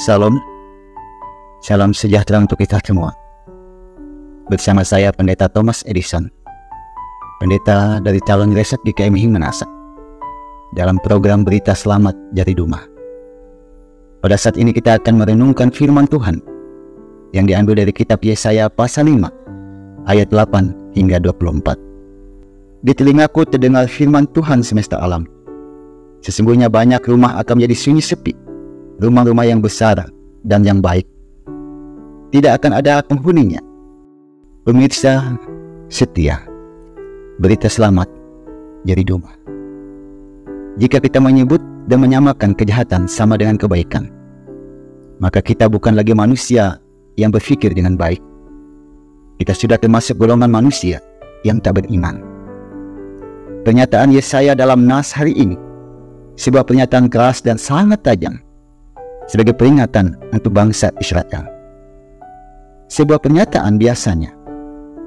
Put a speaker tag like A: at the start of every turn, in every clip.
A: Salam, salam sejahtera untuk kita semua. Bersama saya Pendeta Thomas Edison, pendeta dari calon Gereja GKMI Manasa, dalam program Berita Selamat Jari Dumah. Pada saat ini kita akan merenungkan firman Tuhan yang diambil dari kitab Yesaya pasal 5 ayat 8 hingga 24. Di telingaku terdengar firman Tuhan semesta alam. Sesungguhnya banyak rumah akan menjadi sunyi sepi, rumah-rumah yang besar dan yang baik. Tidak akan ada penghuninya. Pemirsa setia, berita selamat Jari Dumah. Jika kita menyebut dan menyamakan kejahatan sama dengan kebaikan, maka kita bukan lagi manusia yang berpikir dengan baik. Kita sudah termasuk golongan manusia yang tak beriman. Pernyataan Yesaya dalam nas hari ini sebuah pernyataan keras dan sangat tajam sebagai peringatan untuk bangsa Israel. Sebuah pernyataan biasanya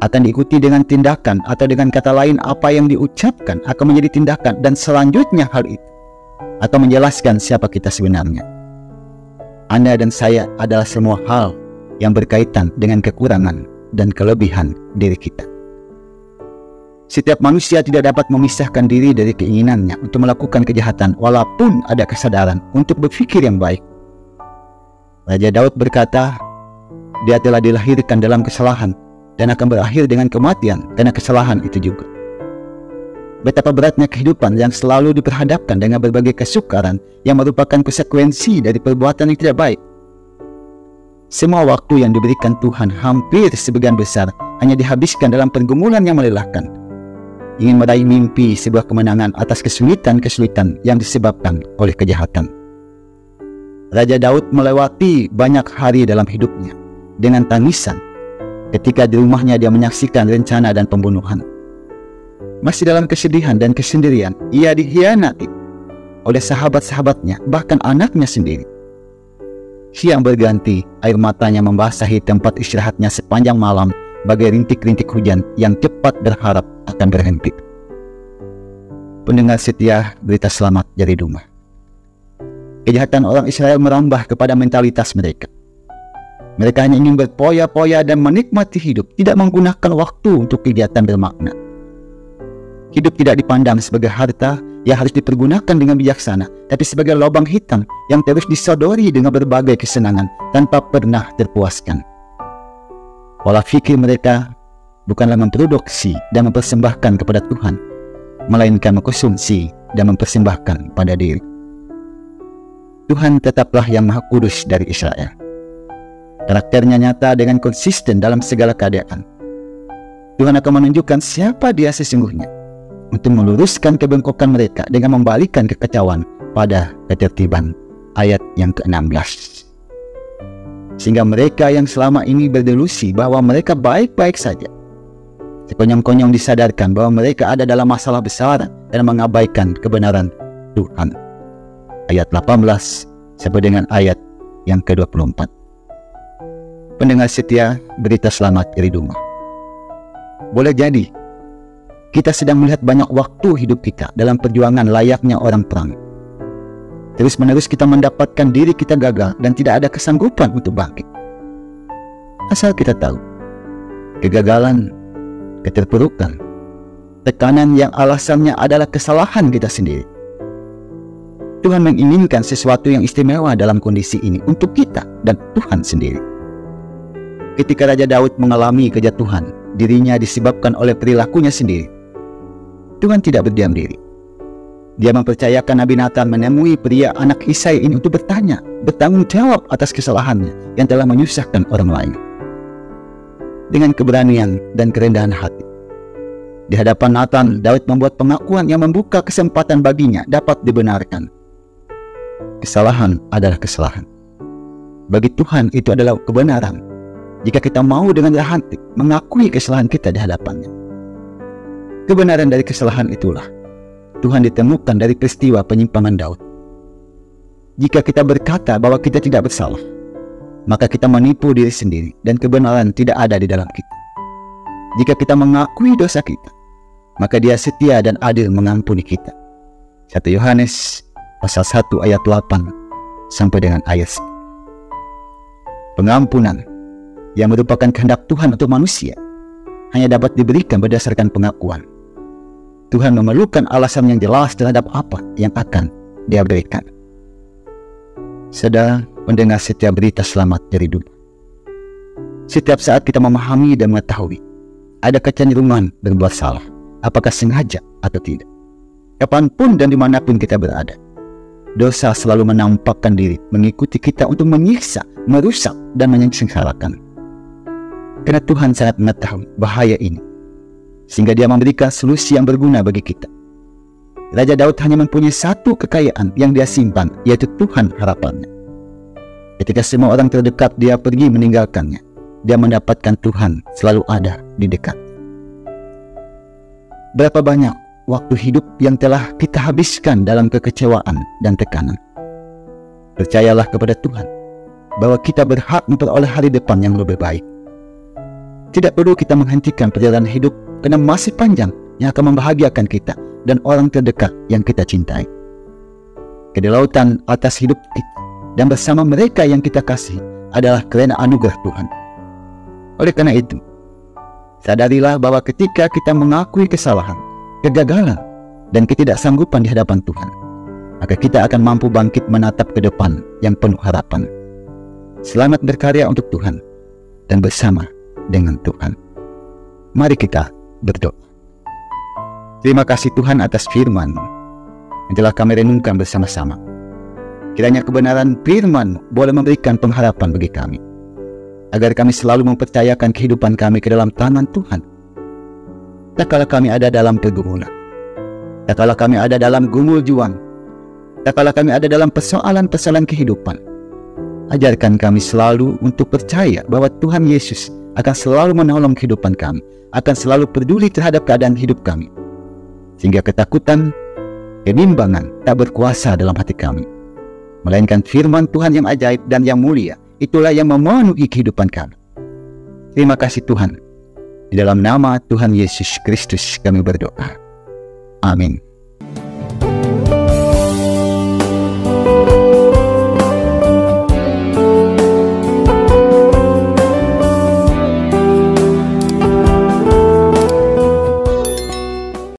A: akan diikuti dengan tindakan atau dengan kata lain apa yang diucapkan akan menjadi tindakan, dan selanjutnya hal itu atau menjelaskan siapa kita sebenarnya. Anda dan saya adalah semua hal yang berkaitan dengan kekurangan dan kelebihan diri kita. Setiap manusia tidak dapat memisahkan diri dari keinginannya untuk melakukan kejahatan walaupun ada kesadaran untuk berpikir yang baik. Raja Daud berkata, dia telah dilahirkan dalam kesalahan dan akan berakhir dengan kematian karena kesalahan itu juga. Betapa beratnya kehidupan yang selalu diperhadapkan dengan berbagai kesukaran yang merupakan konsekuensi dari perbuatan yang tidak baik. Semua waktu yang diberikan Tuhan hampir sebagian besar hanya dihabiskan dalam pergumulan yang melelahkan, ingin meraih mimpi sebuah kemenangan atas kesulitan-kesulitan yang disebabkan oleh kejahatan. Raja Daud melewati banyak hari dalam hidupnya dengan tangisan ketika di rumahnya dia menyaksikan rencana dan pembunuhan. Masih dalam kesedihan dan kesendirian, ia dikhianati oleh sahabat-sahabatnya, bahkan anaknya sendiri. Siang berganti, air matanya membasahi tempat istirahatnya sepanjang malam bagai rintik-rintik hujan yang cepat berharap akan berhenti. Pendengar setia, berita selamat Jari Dumah. Kejahatan orang Israel merambah kepada mentalitas mereka. Mereka hanya ingin berpoya-poya dan menikmati hidup, tidak menggunakan waktu untuk kegiatan bermakna. Hidup tidak dipandang sebagai harta yang harus dipergunakan dengan bijaksana, tapi sebagai lubang hitam yang terus disodori dengan berbagai kesenangan tanpa pernah terpuaskan. Pola fikir mereka bukanlah memproduksi dan mempersembahkan kepada Tuhan, melainkan mengkonsumsi dan mempersembahkan pada diri. Tuhan tetaplah yang Maha Kudus dari Israel. Karakternya nyata dengan konsisten dalam segala keadaan. Tuhan akan menunjukkan siapa dia sesungguhnya untuk meluruskan kebengkokan mereka dengan membalikkan kekacauan pada ketertiban. Ayat yang ke-16. Sehingga mereka yang selama ini berdelusi bahwa mereka baik-baik saja, sekonyong-konyong disadarkan bahwa mereka ada dalam masalah besar dan mengabaikan kebenaran Tuhan. Ayat 18 sampai dengan ayat yang ke-24. Pendengar setia, berita selamat Jari Dumah. Boleh jadi kita sedang melihat banyak waktu hidup kita dalam perjuangan layaknya orang perang. Terus-menerus kita mendapatkan diri kita gagal dan tidak ada kesanggupan untuk bangkit. Asal kita tahu, kegagalan, keterpurukan, tekanan yang alasannya adalah kesalahan kita sendiri. Tuhan menginginkan sesuatu yang istimewa dalam kondisi ini untuk kita dan Tuhan sendiri. Ketika Raja Daud mengalami kejatuhan, dirinya disebabkan oleh perilakunya sendiri. Tuhan tidak berdiam diri. Dia mempercayakan Nabi Nathan menemui pria anak Isai ini untuk bertanggung jawab atas kesalahannya yang telah menyusahkan orang lain. Dengan keberanian dan kerendahan hati, di hadapan Nathan, Daud membuat pengakuan yang membuka kesempatan baginya dapat dibenarkan. Kesalahan adalah kesalahan. Bagi Tuhan itu adalah kebenaran jika kita mau dengan hati mengakui kesalahan kita di hadapannya. Kebenaran dari kesalahan itulah Tuhan ditemukan dari peristiwa penyimpangan Daud. Jika kita berkata bahwa kita tidak bersalah, maka kita menipu diri sendiri dan kebenaran tidak ada di dalam kita. Jika kita mengakui dosa kita, maka Dia setia dan adil mengampuni kita. 1 Yohanes pasal 1 ayat 8 sampai dengan ayat 10. Pengampunan yang merupakan kehendak Tuhan untuk manusia hanya dapat diberikan berdasarkan pengakuan. Tuhan memerlukan alasan yang jelas terhadap apa yang akan Dia berikan. Saudara mendengar setiap berita selamat dari dunia. Setiap saat kita memahami dan mengetahui ada kecenderungan berbuat salah, apakah sengaja atau tidak. Kapanpun dan dimanapun kita berada, dosa selalu menampakkan diri, mengikuti kita untuk menyiksa, merusak, dan menyengsarakan. Karena Tuhan sangat mengetahui bahaya ini, sehingga Dia memberikan solusi yang berguna bagi kita. Raja Daud hanya mempunyai satu kekayaan yang Dia simpan, yaitu Tuhan harapannya. Ketika semua orang terdekat Dia pergi meninggalkannya, Dia mendapatkan Tuhan selalu ada di dekat. Berapa banyak waktu hidup yang telah kita habiskan dalam kekecewaan dan tekanan. Percayalah kepada Tuhan bahwa kita berhak memperoleh hari depan yang lebih baik. Tidak perlu kita menghentikan perjalanan hidup, karena masih panjang yang akan membahagiakan kita dan orang terdekat yang kita cintai. Kedaulatan atas hidup kita dan bersama mereka yang kita kasih adalah karena anugerah Tuhan. Oleh karena itu, sadarilah bahwa ketika kita mengakui kesalahan, kegagalan, dan ketidaksanggupan di hadapan Tuhan, maka kita akan mampu bangkit menatap ke depan yang penuh harapan. Selamat berkarya untuk Tuhan dan bersama dengan Tuhan. Mari kita berdoa. Terima kasih Tuhan atas firman yang telah kami renungkan bersama-sama. Kiranya kebenaran firman boleh memberikan pengharapan bagi kami, agar kami selalu mempercayakan kehidupan kami ke dalam tangan Tuhan. Tak kala kami ada dalam pergumulan, tak kala kami ada dalam gumul juang, tak kala kami ada dalam persoalan-persoalan kehidupan, ajarkan kami selalu untuk percaya bahwa Tuhan Yesus akan selalu menolong kehidupan kami, akan selalu peduli terhadap keadaan hidup kami, sehingga ketakutan, kebimbangan tak berkuasa dalam hati kami, melainkan firman Tuhan yang ajaib dan yang mulia, itulah yang memenuhi kehidupan kami. Terima kasih Tuhan. Di dalam nama Tuhan Yesus Kristus kami berdoa. Amin.